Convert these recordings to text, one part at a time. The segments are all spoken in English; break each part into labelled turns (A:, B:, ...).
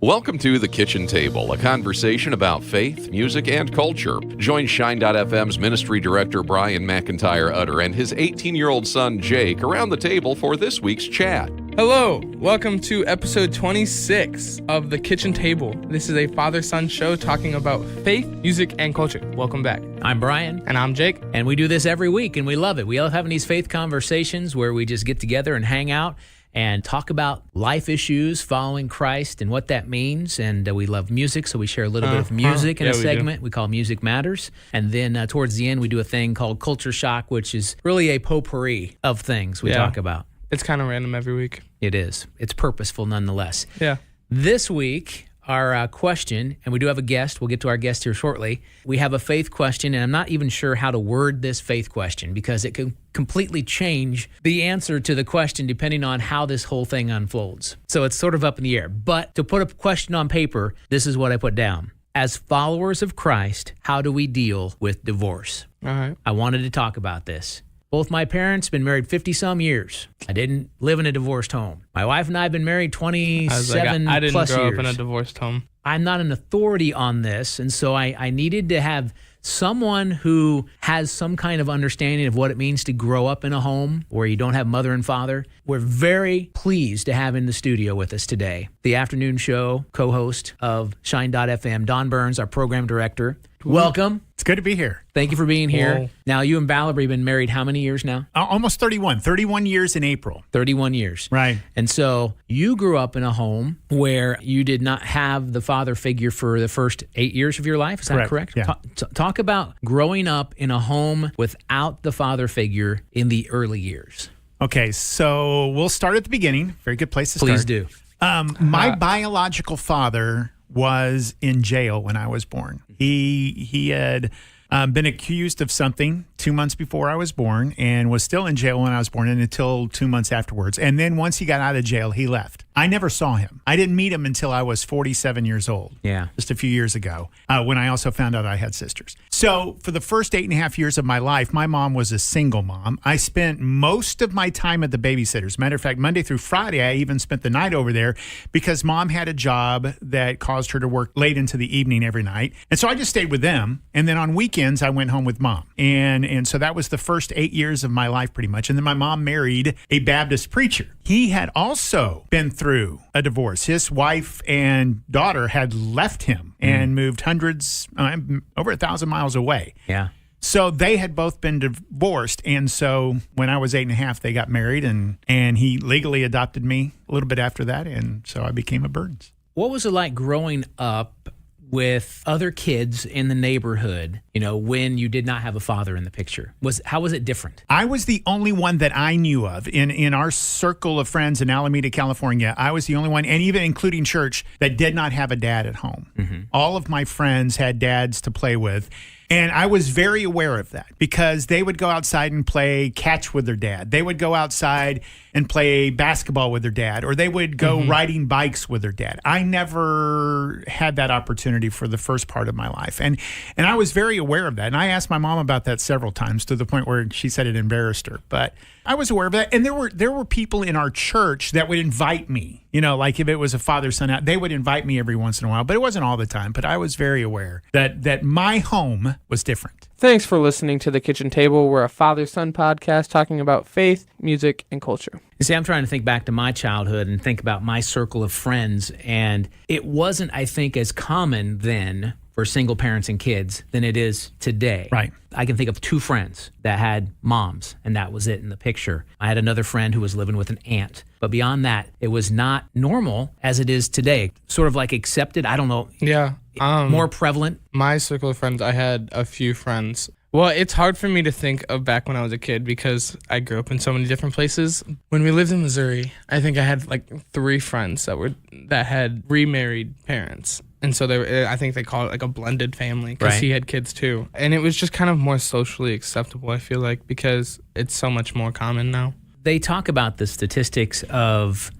A: Welcome to The Kitchen Table, a conversation about faith, music, and culture. Join Shine.fm's ministry director Brian McIntyre Utter and his 18-year-old son Jake around the table for this week's chat.
B: Hello, welcome to episode 26 of The Kitchen Table. This is a father-son show talking about faith, music, and culture. Welcome back.
C: I'm Brian.
B: And I'm Jake.
C: And we do this every week, and we love it. We love having these faith conversations where we just get together and hang out and talk about life issues, following Christ, and what that means. And we love music, so we share a little bit of music in a segment we call Music Matters. And then towards the end, we do a thing called Culture Shock, which is really a potpourri of things we talk about.
B: It's kind of random every week.
C: It is. It's purposeful nonetheless.
B: Yeah.
C: This week, our question, and we do have a guest. We'll get to our guest here shortly. We have a faith question, and I'm not even sure how to word this faith question because it can completely change the answer to the question depending on how this whole thing unfolds. So it's sort of up in the air. But to put a question on paper, this is what I put down. As followers of Christ, how do we deal with divorce?
B: All right.
C: I wanted to talk about this. Both my parents been married 50-some years. I didn't live in a divorced home. My wife and I have been married 27
B: I didn't
C: plus
B: grow
C: years.
B: up in a divorced home.
C: I'm not an authority on this, and so I needed to have someone who has some kind of understanding of what it means to grow up in a home where you don't have mother and father. We're very pleased to have in the studio with us today the afternoon show co-host of Shine.fm, Don Burns, our program director. Welcome.
D: It's good to be here.
C: Thank you for being here.
B: Whoa.
C: Now, you and Valerie have been married how many years now?
D: Almost 31. 31 years in April.
C: 31 years.
D: Right.
C: And so you grew up in a home where you did not have the father figure for the first 8 years of your life. Is that correct?
D: Yeah.
C: Talk about growing up in a home without the father figure in the early years.
D: Okay, so we'll start at the beginning. Very good place to start.
C: Please do.
D: My biological father was in jail when I was born. He had been accused of something 2 months before I was born and was still in jail when I was born and until 2 months afterwards. And then once he got out of jail, he left. I never saw him. I didn't meet him until I was 47 years old.
C: Yeah.
D: Just a few years ago, when I also found out I had sisters. So for the first 8.5 years of my life, my mom was a single mom. I spent most of my time at the babysitter's. Matter of fact, Monday through Friday, I even spent the night over there because mom had a job that caused her to work late into the evening every night. And so I just stayed with them. And then on weekends, I went home with mom. And so that was the first 8 years of my life pretty much. And then my mom married a Baptist preacher. He had also been through a divorce. His wife and daughter had left him and moved hundreds, over 1,000 miles away.
C: Yeah.
D: So they had both been divorced. And so when I was 8.5, they got married and he legally adopted me a little bit after that. And so I became a Burns.
C: What was it like growing up with other kids in the neighborhood, when you did not have a father in the picture? How was it different?
D: I was the only one that I knew of in our circle of friends in Alameda, California. I was the only one, and even including church, that did not have a dad at home. Mm-hmm. All of my friends had dads to play with. And I was very aware of that because they would go outside and play catch with their dad. They would go outside and play basketball with their dad, or they would go riding bikes with their dad. I never had that opportunity for the first part of my life. And I was very aware of that. And I asked my mom about that several times to the point where she said it embarrassed her. But I was aware of that. And there were people in our church that would invite me, like if it was a father-son out, they would invite me every once in a while, but it wasn't all the time. But I was very aware that my home was different.
B: Thanks for listening to The Kitchen Table. We're a father-son podcast talking about faith, music, and culture.
C: You see, I'm trying to think back to my childhood and think about my circle of friends, and it wasn't, I think, as common then for single parents and kids than it is today.
D: Right.
C: I can think of 2 friends that had moms, and that was it in the picture. I had another friend who was living with an aunt. But beyond that, it was not normal as it is today. Sort of like accepted, I don't know.
B: Yeah.
C: More prevalent.
B: My circle of friends, I had a few friends. Well, it's hard for me to think of back when I was a kid because I grew up in so many different places. When we lived in Missouri, I think I had like 3 friends that had remarried parents. And so I think they call it like a blended family because he had kids too. And it was just kind of more socially acceptable, I feel like, because it's so much more common now.
C: They talk about the statistics of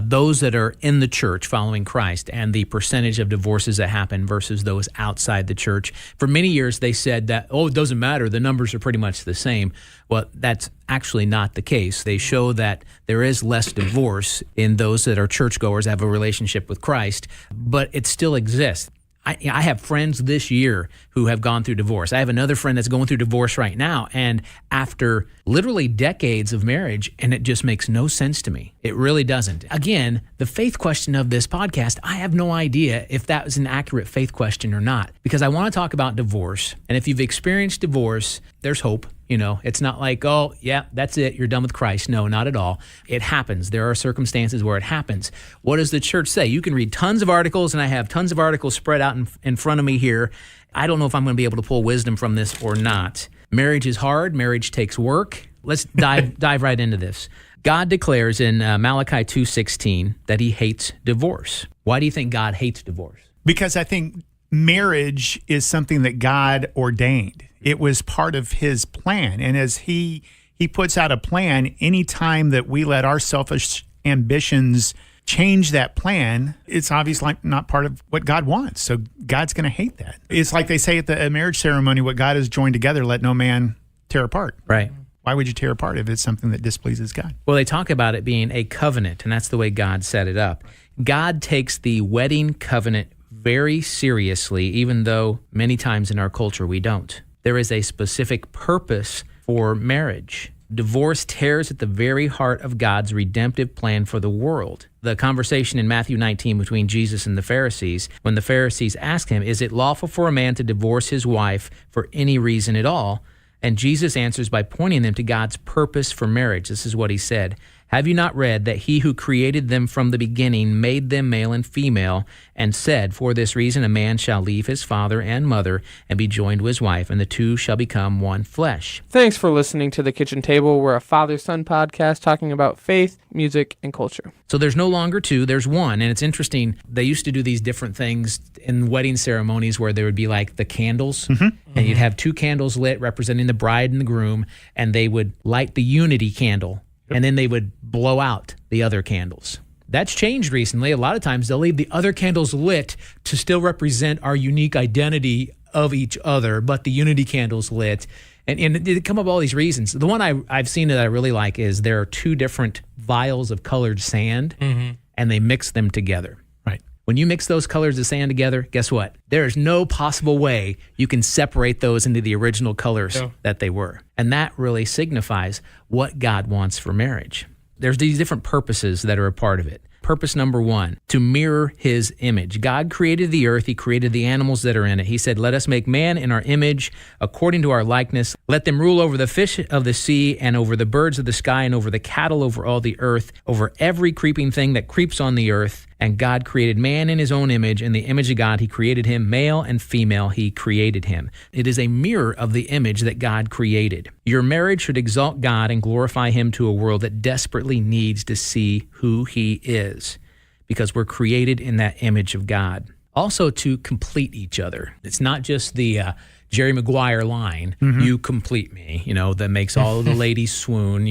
C: those that are in the church following Christ and the percentage of divorces that happen versus those outside the church. For many years, they said that, it doesn't matter. The numbers are pretty much the same. Well, that's actually not the case. They show that there is less divorce in those that are churchgoers, have a relationship with Christ, but it still exists. I have friends this year who have gone through divorce. I have another friend that's going through divorce right now, and after literally decades of marriage, and it just makes no sense to me. It really doesn't. Again, the faith question of this podcast, I have no idea if that was an accurate faith question or not, because I want to talk about divorce. And if you've experienced divorce, there's hope. It's not like, oh, yeah, that's it, you're done with Christ. No, not at all. It happens. There are circumstances where it happens. What does the church say? You can read tons of articles, and I have tons of articles spread out in front of me here. I don't know if I'm going to be able to pull wisdom from this or not. Marriage is hard. Marriage takes work. Let's dive right into this. God declares in Malachi 2:16 that he hates divorce. Why do you think God hates divorce?
D: Because I think marriage is something that God ordained. It was part of his plan. And as he puts out a plan, anytime that we let our selfish ambitions change that plan, it's obviously not part of what God wants. So God's going to hate that. It's like they say at the marriage ceremony, what God has joined together, let no man tear apart.
C: Right.
D: Why would you tear apart if it's something that displeases God?
C: Well, they talk about it being a covenant, and that's the way God set it up. God takes the wedding covenant very seriously, even though many times in our culture we don't. There is a specific purpose for marriage. Divorce tears at the very heart of God's redemptive plan for the world. The conversation in Matthew 19 between Jesus and the Pharisees, when the Pharisees ask him, is it lawful for a man to divorce his wife for any reason at all? And Jesus answers by pointing them to God's purpose for marriage. This is what he said. Have you not read that he who created them from the beginning made them male and female, and said, for this reason a man shall leave his father and mother and be joined to his wife, and the two shall become one flesh.
B: Thanks for listening to The Kitchen Table. We're a father-son podcast talking about faith, music, and culture.
C: So there's no longer two, there's one. And it's interesting, they used to do these different things in wedding ceremonies where there would be like the candles, and you'd have two candles lit representing the bride and the groom, and they would light the unity candle, and then they would blow out the other candles. That's changed recently. A lot of times they'll leave the other candles lit to still represent our unique identity of each other, but the unity candles lit. And they come up with all these reasons. The one I've seen that I really like is there are two different vials of colored sand, and they mix them together.
D: Right.
C: When you mix those colors of sand together, guess what? There is no possible way you can separate those into the original colors that they were. And that really signifies what God wants for marriage. There's these different purposes that are a part of it. Purpose number one, to mirror his image. God created the earth. He created the animals that are in it. He said, let us make man in our image according to our likeness. Let them rule over the fish of the sea and over the birds of the sky and over the cattle, over all the earth, over every creeping thing that creeps on the earth. And God created man in his own image. In the image of God, he created him. Male and female, he created him. It is a mirror of the image that God created. Your marriage should exalt God and glorify him to a world that desperately needs to see who he is, because we're created in that image of God. Also to complete each other. It's not just the Jerry Maguire line, you complete me, that makes all of the ladies swoon,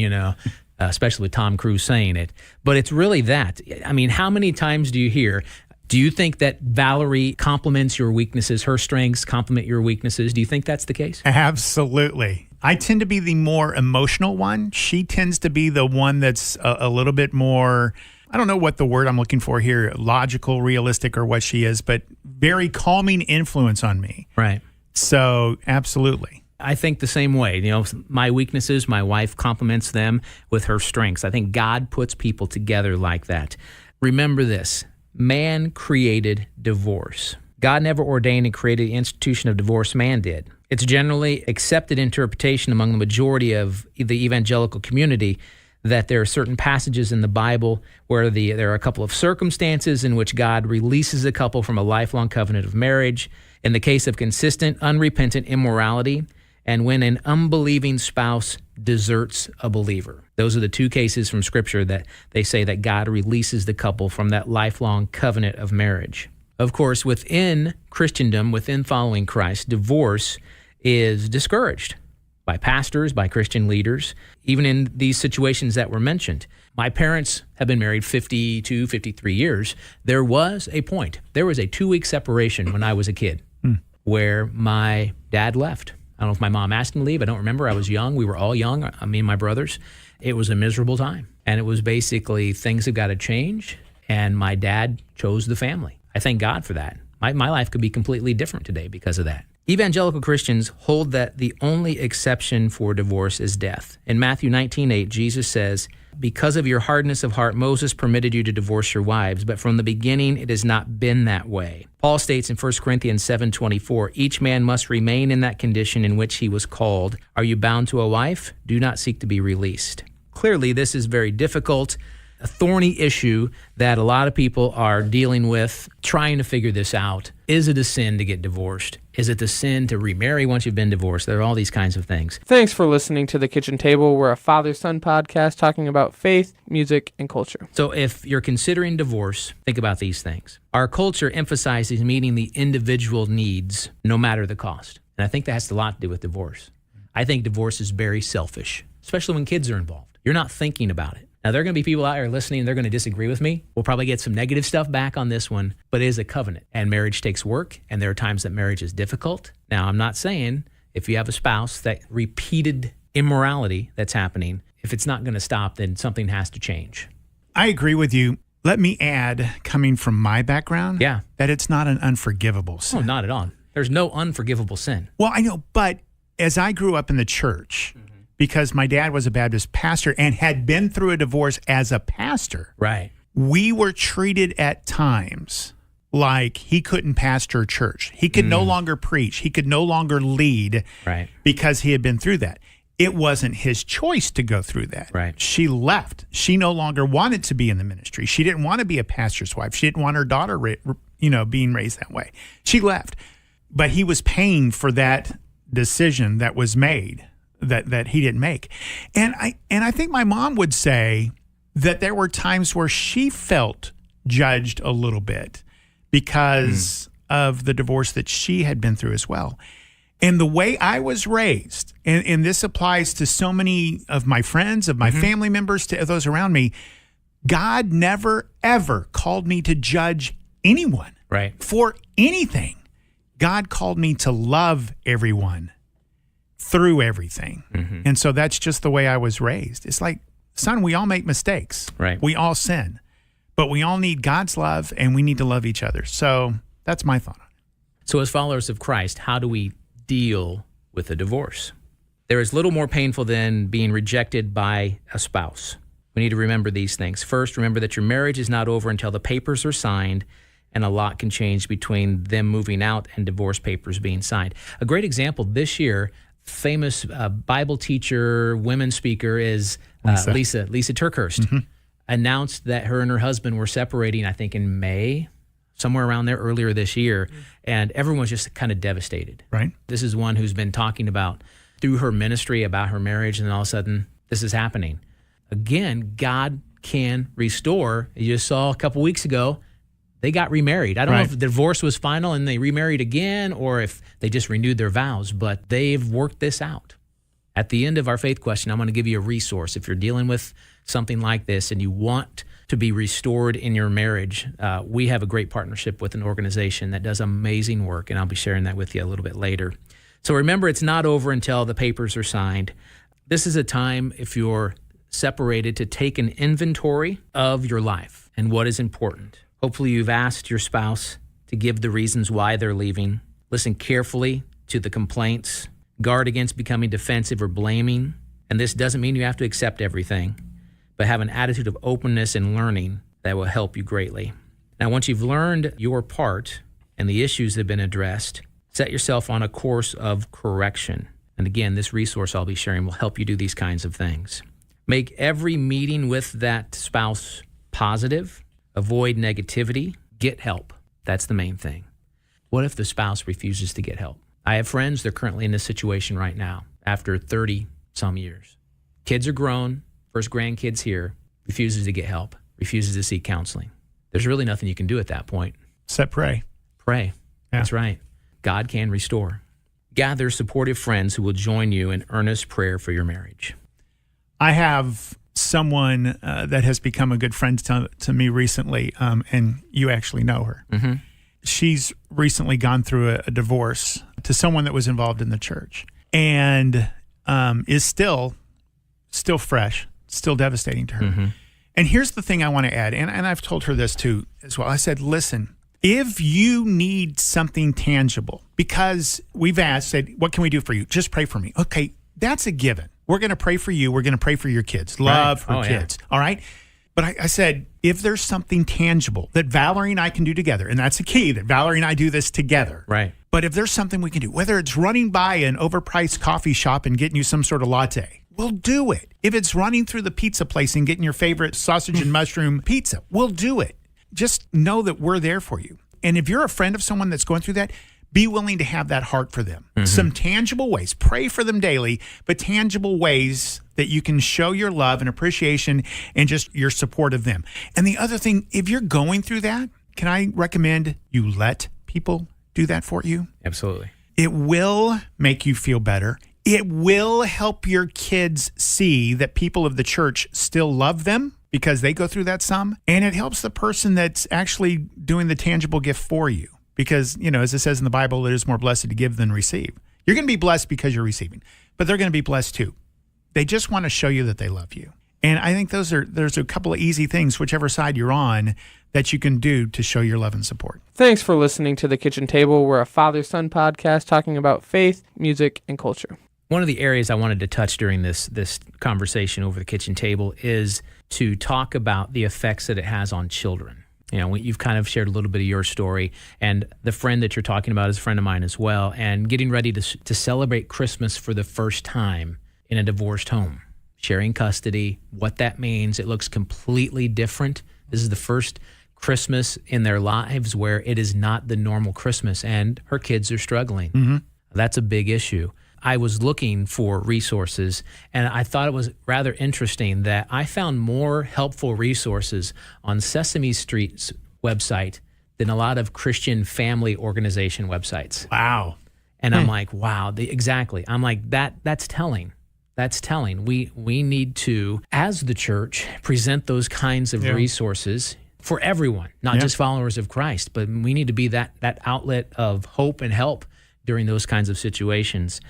C: especially with Tom Cruise saying it. But it's really that. I mean, how many times do you hear, do you think that Valerie complements your weaknesses, her strengths complement your weaknesses? Do you think that's the case?
D: Absolutely. I tend to be the more emotional one. She tends to be the one that's a little bit more, I don't know what the word I'm looking for here, logical, realistic, or what she is, but very calming influence on me.
C: Right.
D: So, absolutely.
C: I think the same way. My weaknesses, my wife complements them with her strengths. I think God puts people together like that. Remember this, man created divorce. God never ordained and created the institution of divorce, man did. It's generally accepted interpretation among the majority of the evangelical community that there are certain passages in the Bible where there are a couple of circumstances in which God releases a couple from a lifelong covenant of marriage. In the case of consistent, unrepentant immorality, and when an unbelieving spouse deserts a believer. Those are the two cases from Scripture that they say that God releases the couple from that lifelong covenant of marriage. Of course, within Christendom, within following Christ, divorce is discouraged. by pastors, by Christian leaders, even in these situations that were mentioned. My parents have been married 52, 53 years. There was a point. There was a 2-week separation when I was a kid where my dad left. I don't know if my mom asked him to leave. I don't remember. I was young. We were all young, me and my brothers. It was a miserable time. And it was basically things have got to change. And my dad chose the family. I thank God for that. My life could be completely different today because of that. Evangelical Christians hold that the only exception for divorce is death. In Matthew 19:8, Jesus says, "Because of your hardness of heart, Moses permitted you to divorce your wives, but from the beginning it has not been that way." Paul states in 1 Corinthians 7:24, "Each man must remain in that condition in which he was called. Are you bound to a wife? Do not seek to be released." Clearly, this is very difficult, a thorny issue that a lot of people are dealing with, trying to figure this out. Is it a sin to get divorced? Is it a sin to remarry once you've been divorced? There are all these kinds of things.
B: Thanks for listening to The Kitchen Table. We're a father-son podcast talking about faith, music, and culture.
C: So if you're considering divorce, think about these things. Our culture emphasizes meeting the individual needs no matter the cost. And I think that has a lot to do with divorce. I think divorce is very selfish, especially when kids are involved. You're not thinking about it. Now, there are going to be people out there listening, they're going to disagree with me. We'll probably get some negative stuff back on this one, but it is a covenant, and marriage takes work, and there are times that marriage is difficult. Now, I'm not saying if you have a spouse that repeated immorality that's happening, if it's not going to stop, then something has to change.
D: I agree with you. Let me add, coming from my background,
C: Yeah.
D: that it's not an unforgivable sin.
C: Oh, not at all. There's no unforgivable sin.
D: Well, I know, but as I grew up in the church, because my dad was a Baptist pastor and had been through a divorce as a pastor,
C: Right.
D: we were treated at times like he couldn't pastor church. He could no longer preach. He could no longer lead
C: Right.
D: because he had been through that. It wasn't his choice to go through that.
C: Right.
D: She left. She no longer wanted to be in the ministry. She didn't want to be a pastor's wife. She didn't want her daughter, being raised that way. She left. But he was paying for that decision that was made that he didn't make. And I think my mom would say that there were times where she felt judged a little bit because of the divorce that she had been through as well. And the way I was raised, and this applies to so many of my friends, of my family members, to those around me, God never, ever called me to judge anyone
C: Right.
D: for anything. God called me to love everyone through everything. And so that's just the way I was raised. It's like, son, we all make mistakes.
C: Right.
D: We all sin. But we all need God's love, and we need to love each other. So that's my thought on it.
C: So as followers of Christ, how do we deal with a divorce? There is little more painful than being rejected by a spouse. We need to remember these things. First, remember that your marriage is not over until the papers are signed, and a lot can change between them moving out and divorce papers being signed. A great example this year, famous Bible teacher, women speaker is Lisa Turkhurst. Announced that her and her husband were separating, I think in May, somewhere around there earlier this year, and everyone was just kind of devastated.
D: Right.
C: This is one who's been talking about through her ministry about her marriage, and all of a sudden this is happening. Again, God can restore. You just saw a couple weeks ago, they got remarried. I don't know if the divorce was final and they remarried again or if they just renewed their vows, but they've worked this out. At the end of our faith question, I'm going to give you a resource. If you're dealing with something like this and you want to be restored in your marriage, we have a great partnership with an organization that does amazing work, and I'll be sharing that with you a little bit later. So remember, it's not over until the papers are signed. This is a time, if you're separated, to take an inventory of your life and what is important. Hopefully you've asked your spouse to give the reasons why they're leaving. Listen carefully to the complaints. Guard against becoming defensive or blaming. And this doesn't mean you have to accept everything, but have an attitude of openness and learning that will help you greatly. Now, once you've learned your part and the issues have been addressed, set yourself on a course of correction. And again, this resource I'll be sharing will help you do these kinds of things. Make every meeting with that spouse positive. Avoid negativity. Get help. That's the main thing. What if the spouse refuses to get help? I have friends, they're currently in this situation right now after 30-some years. Kids are grown, first grandkids here, refuses to get help, refuses to seek counseling. There's really nothing you can do at that point.
D: Except pray.
C: Pray.
D: Yeah.
C: That's right. God can restore. gather supportive friends who will join you in earnest prayer for your marriage?
D: I have someone that has become a good friend to me recently, and you actually know her.
C: Mm-hmm.
D: She's recently gone through a divorce to someone that was involved in the church, and is still fresh, still devastating to her.
C: Mm-hmm.
D: And here's the thing I want to add, and I've told her this too as well. I said, listen, if you need something tangible, because we've said, what can we do for you? Just pray for me. Okay, that's a given. We're going to pray for you. We're going to pray for your kids. Love her kids. Yeah. All right? But I said, if there's something tangible that Valerie and I can do together, and that's the key, that Valerie and I do this together.
C: Right.
D: But if there's something we can do, whether it's running by an overpriced coffee shop and getting you some sort of latte, we'll do it. If it's running through the pizza place and getting your favorite sausage and mushroom pizza, we'll do it. Just know that we're there for you. And if you're a friend of someone that's going through that, be willing to have that heart for them. Mm-hmm. Some tangible ways. Pray for them daily, but tangible ways that you can show your love and appreciation and just your support of them. And the other thing, if you're going through that, can I recommend you let people do that for you?
C: Absolutely.
D: It will make you feel better. It will help your kids see that people of the church still love them because they go through that some. And it helps the person that's actually doing the tangible gift for you. Because, as it says in the Bible, it is more blessed to give than receive. You're going to be blessed because you're receiving, but they're going to be blessed too. They just want to show you that they love you. And I think there's a couple of easy things, whichever side you're on, that you can do to show your love and support.
B: Thanks for listening to The Kitchen Table. We're a father-son podcast talking about faith, music, and culture.
C: One of the areas I wanted to touch during this conversation over the kitchen table is to talk about the effects that it has on children. You've kind of shared a little bit of your story, and the friend that you're talking about is a friend of mine as well, and getting ready to celebrate Christmas for the first time in a divorced home, sharing custody, what that means. It looks completely different. This is the first Christmas in their lives where it is not the normal Christmas, and her kids are struggling. Mm-hmm. That's a big issue. I was looking for resources, and I thought it was rather interesting that I found more helpful resources on Sesame Street's website than a lot of Christian family organization websites.
D: Wow.
C: And I'm like, wow, exactly. I'm like, that's telling. That's telling. We need to, as the church, present those kinds of resources for everyone, not just followers of Christ, but we need to be that outlet of hope and help during those kinds of situations.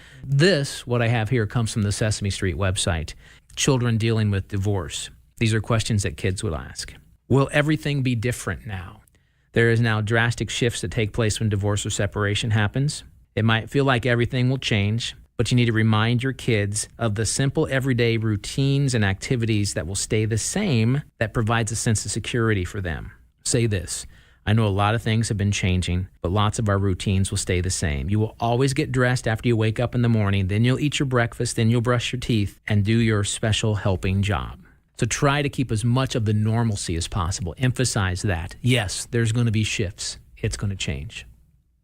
C: What I have here, comes from the Sesame Street website. Children dealing with divorce. These are questions that kids would ask. Will everything be different now? There is now drastic shifts that take place when divorce or separation happens. It might feel like everything will change, but you need to remind your kids of the simple everyday routines and activities that will stay the same, that provides a sense of security for them. Say this: I know a lot of things have been changing, but lots of our routines will stay the same. You will always get dressed after you wake up in the morning, then you'll eat your breakfast, then you'll brush your teeth and do your special helping job. So try to keep as much of the normalcy as possible. Emphasize that. Yes, there's going to be shifts. It's going to change.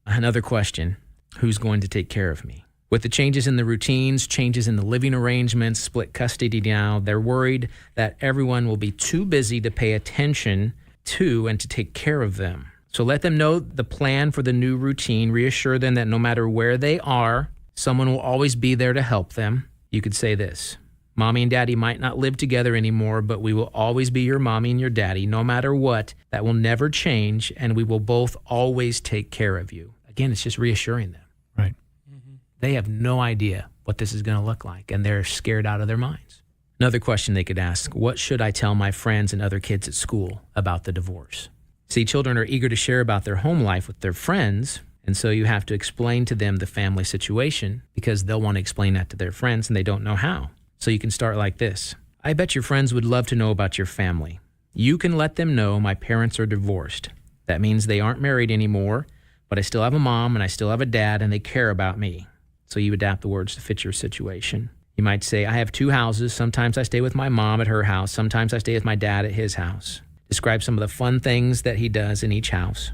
C: Another question: who's going to take care of me? With the changes in the routines, changes in the living arrangements, split custody now, they're worried that everyone will be too busy to pay attention to and to take care of them. So let them know the plan for the new routine. Reassure them that no matter where they are, someone will always be there to help them. You could say this: Mommy and Daddy might not live together anymore, but we will always be your mommy and your daddy, no matter what. That will never change, and we will both always take care of you. Again, it's just reassuring them.
D: Right.
C: Mm-hmm. They have no idea what this is going to look like, and they're scared out of their minds. Another question they could ask: what should I tell my friends and other kids at school about the divorce? See, children are eager to share about their home life with their friends, and so you have to explain to them the family situation because they'll want to explain that to their friends and they don't know how. So you can start like this: I bet your friends would love to know about your family. You can let them know my parents are divorced. That means they aren't married anymore, but I still have a mom and I still have a dad and they care about me. So you adapt the words to fit your situation. You might say, I have 2 houses. Sometimes I stay with my mom at her house. Sometimes I stay with my dad at his house. Describe some of the fun things that he does in each house.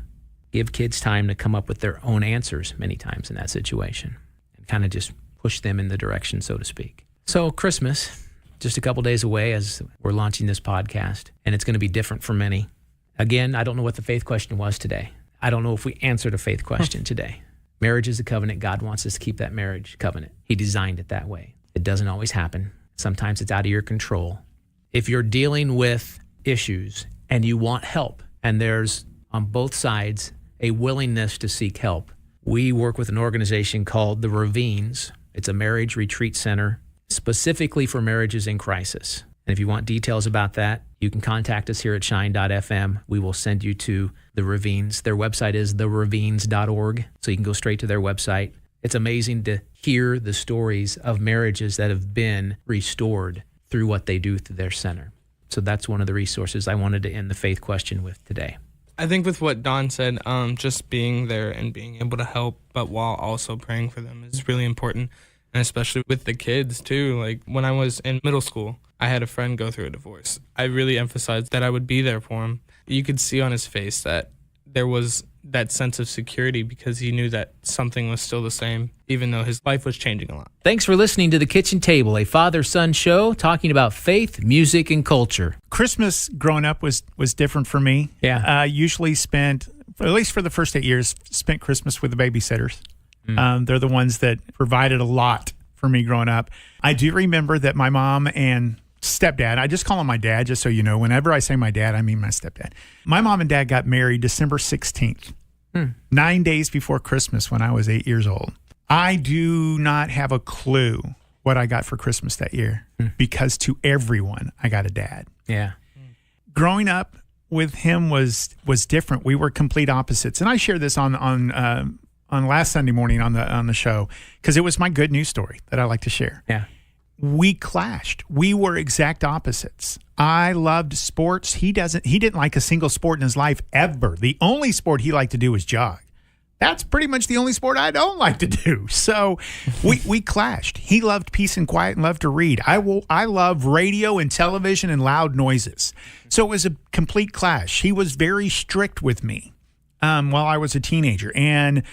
C: Give kids time to come up with their own answers many times in that situation, and kind of just push them in the direction, so to speak. So Christmas, just a couple days away as we're launching this podcast, and it's going to be different for many. Again, I don't know what the faith question was today. I don't know if we answered a faith question today. Marriage is a covenant. God wants us to keep that marriage covenant. He designed it that way. It doesn't always happen. Sometimes it's out of your control. If you're dealing with issues and you want help, and there's on both sides a willingness to seek help, we work with an organization called the Ravines. It's a marriage retreat center specifically for marriages in crisis. And if you want details about that, you can contact us here at shine.fm. We will send you to the Ravines. Their website is theravines.org, so you can go straight to their website. It's amazing to hear the stories of marriages that have been restored through what they do through their center. So that's one of the resources I wanted to end the faith question with today.
B: I think with what Don said, just being there and being able to help, but while also praying for them is really important. And especially with the kids too. Like when I was in middle school, I had a friend go through a divorce. I really emphasized that I would be there for him. You could see on his face that there was that sense of security because he knew that something was still the same, even though his life was changing a lot.
C: Thanks for listening to The Kitchen Table, a father-son show talking about faith, music, and culture.
D: Christmas growing up was different for me.
C: Yeah.
D: Usually spent, at least for the first 8 years, spent Christmas with the babysitters. They're the ones that provided a lot for me growing up. I do remember that my mom and stepdad, I just call him my dad, just so you know. Whenever I say my dad, I mean my stepdad. My mom and dad got married December 16th, 9 days before Christmas when I was 8 years old. I do not have a clue what I got for Christmas that year because to everyone, I got a dad.
C: Yeah.
D: Growing up with him was different. We were complete opposites. And I shared this on last Sunday morning on the show because it was my good news story that I like to share.
C: Yeah.
D: We clashed. We were exact opposites. I loved sports. He didn't like a single sport in his life ever. The only sport he liked to do was jog. That's pretty much the only sport I don't like to do. So we clashed. He loved peace and quiet and loved to read. I love radio and television and loud noises. So it was a complete clash. He was very strict with me while I was a teenager. And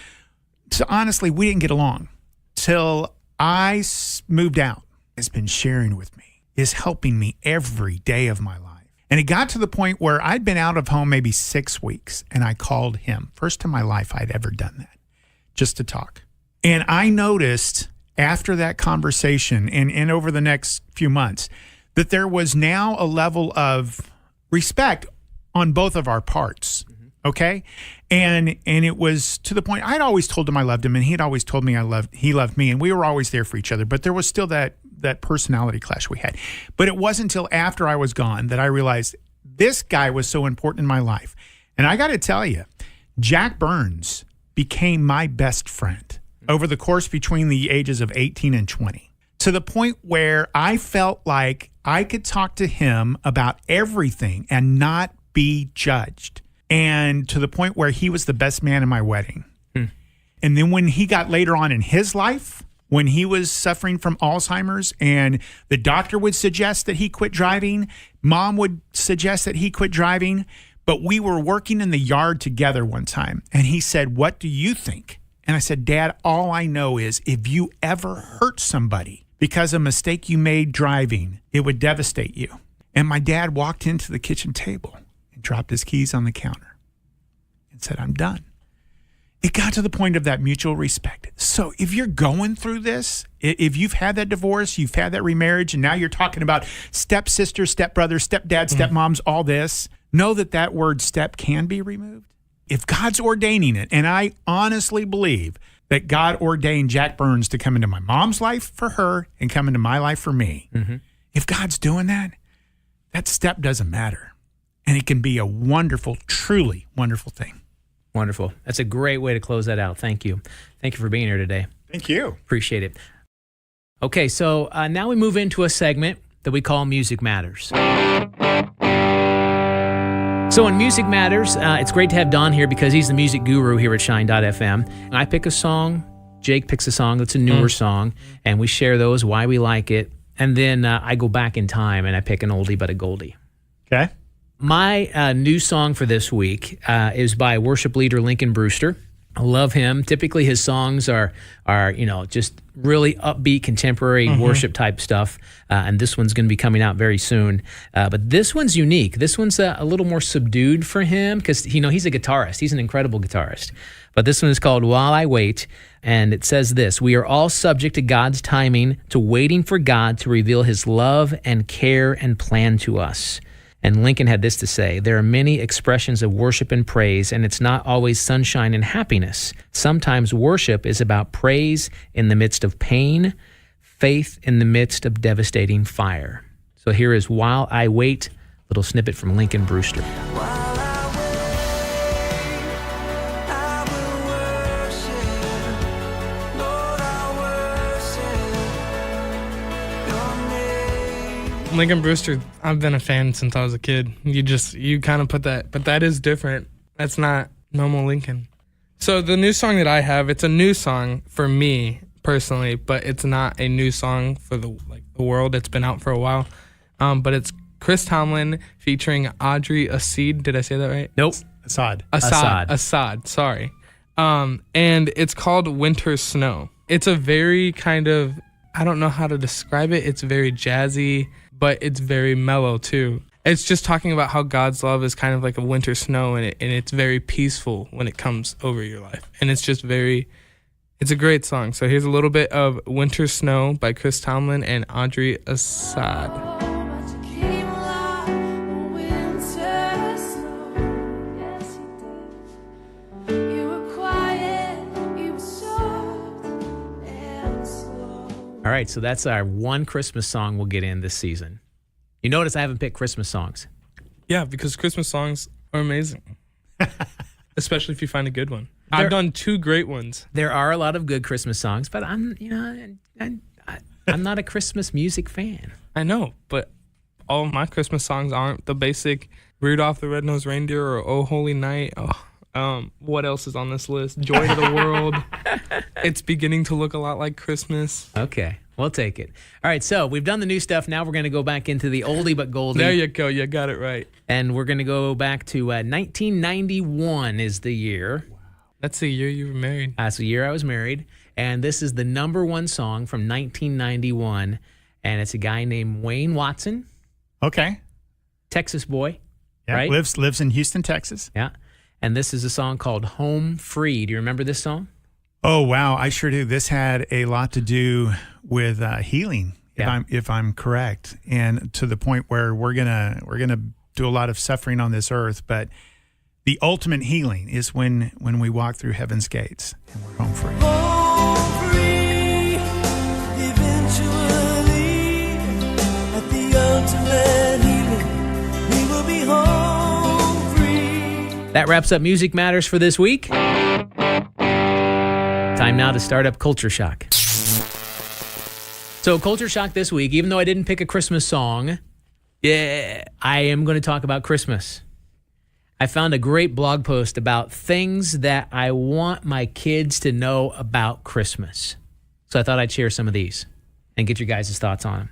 D: so honestly, we didn't get along till I moved out. Has been sharing with me, is helping me every day of my life. And it got to the point where I'd been out of home maybe 6 weeks, and I called him. First in my life I'd ever done that, just to talk. And I noticed after that conversation and over the next few months that there was now a level of respect on both of our parts. Okay. And it was to the point I'd always told him I loved him, and he'd always told me he loved me, and we were always there for each other. But there was still that personality clash we had. But it wasn't until after I was gone that I realized this guy was so important in my life. And I got to tell you, Jack Burns became my best friend over the course between the ages of 18 and 20, to the point where I felt like I could talk to him about everything and not be judged. And to the point where he was the best man in my wedding. And then when he got later on in his life, when he was suffering from Alzheimer's and the doctor would suggest that he quit driving, mom would suggest that he quit driving, but we were working in the yard together one time. And he said, "What do you think?" And I said, "Dad, all I know is if you ever hurt somebody because of a mistake you made driving, it would devastate you." And my dad walked into the kitchen table and dropped his keys on the counter and said, "I'm done." It got to the point of that mutual respect. So if you're going through this, if you've had that divorce, you've had that remarriage, and now you're talking about stepsister, stepbrother, stepdad, stepmoms, all this, know that word step can be removed. If God's ordaining it, and I honestly believe that God ordained Jack Burns to come into my mom's life for her and come into my life for me. If God's doing that, that step doesn't matter. And it can be a wonderful, truly wonderful thing.
C: Wonderful. That's a great way to close that out. Thank you. Thank you for being here today.
D: Thank you.
C: Appreciate it. Okay, so now we move into a segment that we call Music Matters. So in Music Matters, it's great to have Don here because he's the music guru here at Shine.fm. And I pick a song, Jake picks a song that's a newer song, and we share those, why we like it. And then I go back in time and I pick an oldie but a goldie.
D: Okay.
C: My new song for this week is by worship leader Lincoln Brewster. I love him. Typically, his songs are just really upbeat, contemporary worship type stuff. And this one's going to be coming out very soon. But this one's unique. This one's a little more subdued for him because he's a guitarist. He's an incredible guitarist. But this one is called "While I Wait," and it says this: "We are all subject to God's timing, to waiting for God to reveal His love and care and plan to us." And Lincoln had this to say: "There are many expressions of worship and praise, and it's not always sunshine and happiness. Sometimes worship is about praise in the midst of pain, faith in the midst of devastating fire." So here is "While I Wait," a little snippet from Lincoln Brewster.
B: Lincoln Brewster, I've been a fan since I was a kid. You kind of put that, but that is different. That's not normal Lincoln. So the new song that I have, it's a new song for me personally, but it's not a new song for the world. It's been out for a while. But it's Chris Tomlin featuring Audrey Assad. Did I say that right?
C: Nope.
B: Assad, sorry. And it's called Winter Snow. It's a very kind of, I don't know how to describe it. It's very jazzy, but it's very mellow too. It's just talking about how God's love is kind of like a winter snow, and it's very peaceful when it comes over your life. And it's just it's a great song. So here's a little bit of Winter Snow by Chris Tomlin and Audrey Assad.
C: All right, so that's our one Christmas song we'll get in this season. You notice I haven't picked Christmas songs.
B: Yeah, because Christmas songs are amazing. Especially if you find a good one. I've done 2 great ones.
C: There are a lot of good Christmas songs, but I'm not a Christmas music fan.
B: I know, but all of my Christmas songs aren't the basic Rudolph the Red-Nosed Reindeer or Oh Holy Night. What else is on this list? Joy to the World. It's beginning to look a lot like Christmas.
C: Okay, we'll take it. All right, so we've done the new stuff. Now we're going to go back into the oldie but goldie.
B: There you go. You got it right.
C: And we're going to go back to 1991 is the year.
B: Wow. That's the year you were married.
C: That's the year I was married. And this is the number 1 song from 1991. And it's a guy named Wayne Watson.
D: Okay.
C: Texas boy.
D: Yeah,
C: right?
D: Lives in Houston, Texas.
C: Yeah. And this is a song called Home Free. Do you remember this song?
D: Oh, wow. I sure do. This had a lot to do with healing, if I'm correct. And to the point where we're gonna do a lot of suffering on this earth, but the ultimate healing is when we walk through heaven's gates and we're home free.
E: Home free, eventually, at the ultimate healing, we will be home free.
C: That wraps up Music Matters for this week. Time now to start up Culture Shock. So Culture Shock this week, even though I didn't pick a Christmas song, I am going to talk about Christmas. I found a great blog post about things that I want my kids to know about Christmas. So I thought I'd share some of these and get your guys' thoughts on them.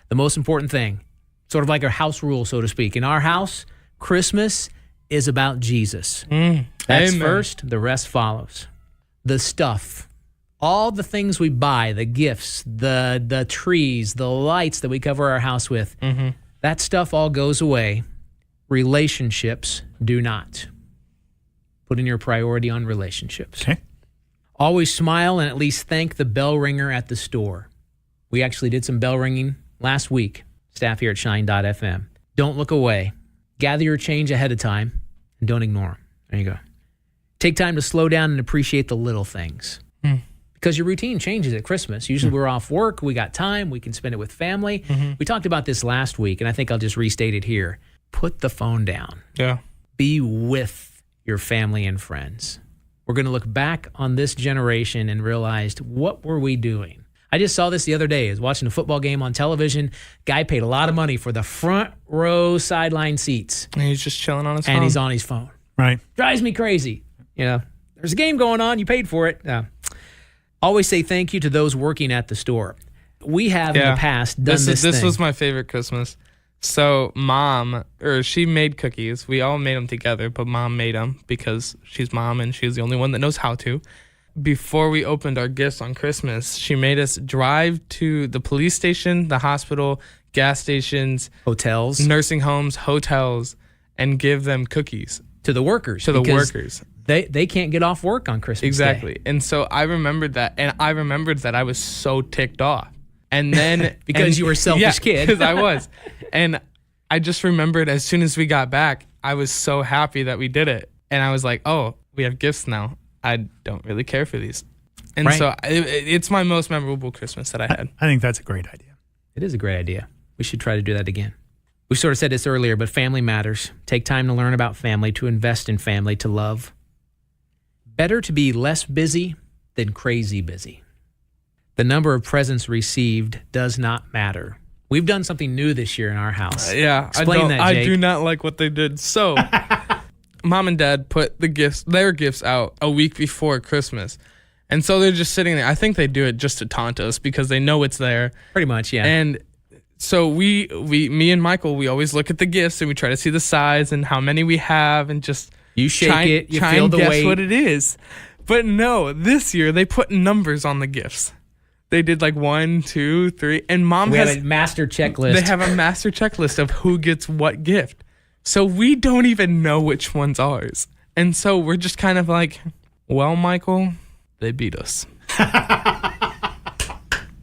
C: The most important thing, sort of like our house rule, so to speak. In our house, Christmas is about Jesus. That's
B: Amen.
C: first, the rest follows. The stuff, all the things we buy, the gifts, the trees, the lights that we cover our house with, that stuff all goes away. Relationships do not. Putting your priority on relationships.
D: Okay.
C: Always smile and at least thank the bell ringer at the store. We actually did some bell ringing last week, staff here at Shine.fm. Don't look away. Gather your change ahead of time and don't ignore them. There you go. Take time to slow down and appreciate the little things. Because your routine changes at Christmas. Usually we're off work, we got time, we can spend it with family. We talked about this last week, and I think I'll just restate it here. Put the phone down.
B: Yeah.
C: Be with your family and friends. We're going to look back on this generation and realize, what were we doing? I just saw this the other day. I was watching a football game on television. Guy paid a lot of money for the front row sideline seats.
B: And he's just chilling on his phone.
C: And he's on his phone.
D: Right.
C: Drives me crazy. There's a game going on. You paid for it. Always say thank you to those working at the store. We have in the past done this thing.
B: This was my favorite Christmas. So she made cookies. We all made them together, but Mom made them because she's Mom and she's the only one that knows how to. Before we opened our gifts on Christmas, she made us drive to the police station, the hospital, gas stations,
C: Hotels.
B: nursing homes, hotels, and give them cookies
C: To the workers.
B: to the
C: because
B: workers.
C: They can't get off work on Christmas
B: Exactly.
C: Day.
B: And so I remembered that, and I remembered that I was so ticked off. And then
C: Because you were a selfish kid.
B: because I was. And I just remembered as soon as we got back, I was so happy that we did it. And I was like, oh, we have gifts now. I don't really care for these. And
C: Right.
B: so it's my most memorable Christmas that I had.
D: I think that's a great idea.
C: It is a great idea. We should try to do that again. We sort of said this earlier, but family matters. Take time to learn about family, to invest in family, to love. Better to be less busy than crazy busy. The number of presents received does not matter. We've done something new this year in our house.
B: Yeah,
C: Explain that,
B: I
C: Jake.
B: do not like what they did. So, Mom and Dad put their gifts out a week before Christmas. And so they're just sitting there. I think they do it just to taunt us because they know it's there.
C: Pretty much, yeah.
B: And so me and Michael, we always look at the gifts and we try to see the size and how many we have and just
C: You shake
B: try,
C: it, you
B: try
C: feel
B: and
C: the
B: guess
C: weight.
B: what it is. But no, this year they put numbers on the gifts. They did like 1, 2, 3, and Mom
C: we
B: has
C: have a master checklist.
B: they have a master checklist of who gets what gift. So we don't even know which one's ours. And so we're just kind of like, well, Michael, they beat us.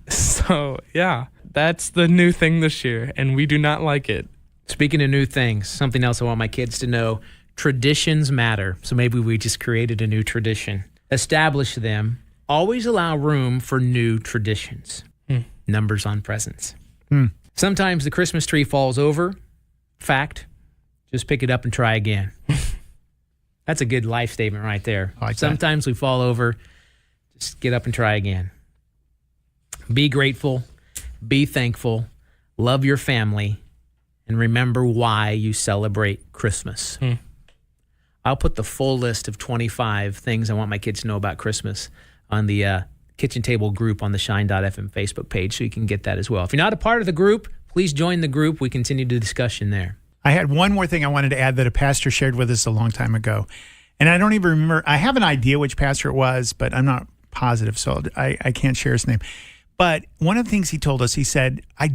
B: So, yeah, that's the new thing this year, and we do not like it.
C: Speaking of new things, something else I want my kids to know, traditions matter. So maybe we just created a new tradition. Establish them. Always allow room for new traditions. Numbers on presents. Sometimes the Christmas tree falls over. Fact. Just pick it up and try again. That's a good life statement right there.
D: I like that.
C: Sometimes we fall over. Just get up and try again. Be grateful. Be thankful. Love your family. And remember why you celebrate Christmas. I'll put the full list of 25 things I want my kids to know about Christmas on the Kitchen Table group on the Shine.fm Facebook page, so you can get that as well. If you're not a part of the group, please join the group. We continue the discussion there.
D: I had one more thing I wanted to add that a pastor shared with us a long time ago. And I don't even remember. I have an idea which pastor it was, but I'm not positive, so I can't share his name. But one of the things he told us, he said, I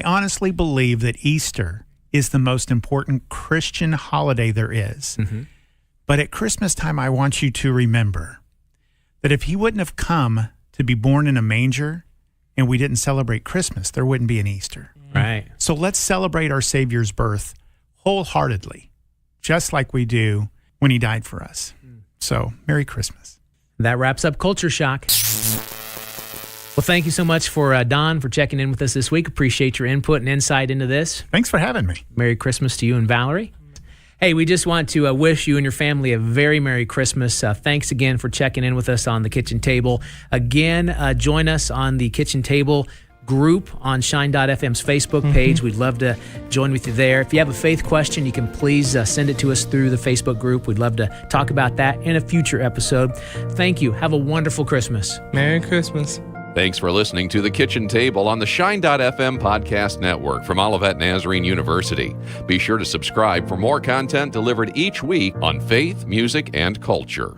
D: honestly believe that Easter is the most important Christian holiday there is. But at Christmas time, I want you to remember that if he wouldn't have come to be born in a manger and we didn't celebrate Christmas, there wouldn't be an Easter.
C: Right.
D: So let's celebrate our Savior's birth wholeheartedly, just like we do when he died for us. So Merry Christmas.
C: That wraps up Culture Shock. Well, thank you so much for Don for checking in with us this week. Appreciate your input and insight into this.
D: Thanks for having me.
C: Merry Christmas to you and Valerie. Hey, we just want to wish you and your family a very Merry Christmas. Thanks again for checking in with us on the Kitchen Table. Again, join us on the Kitchen Table group on Shine.fm's Facebook page. We'd love to join with you there. If you have a faith question, you can please send it to us through the Facebook group. We'd love to talk about that in a future episode. Thank you. Have a wonderful Christmas.
B: Merry Christmas.
A: Thanks for listening to The Kitchen Table on the Shine.fm podcast network from Olivet Nazarene University. Be sure to subscribe for more content delivered each week on faith, music, and culture.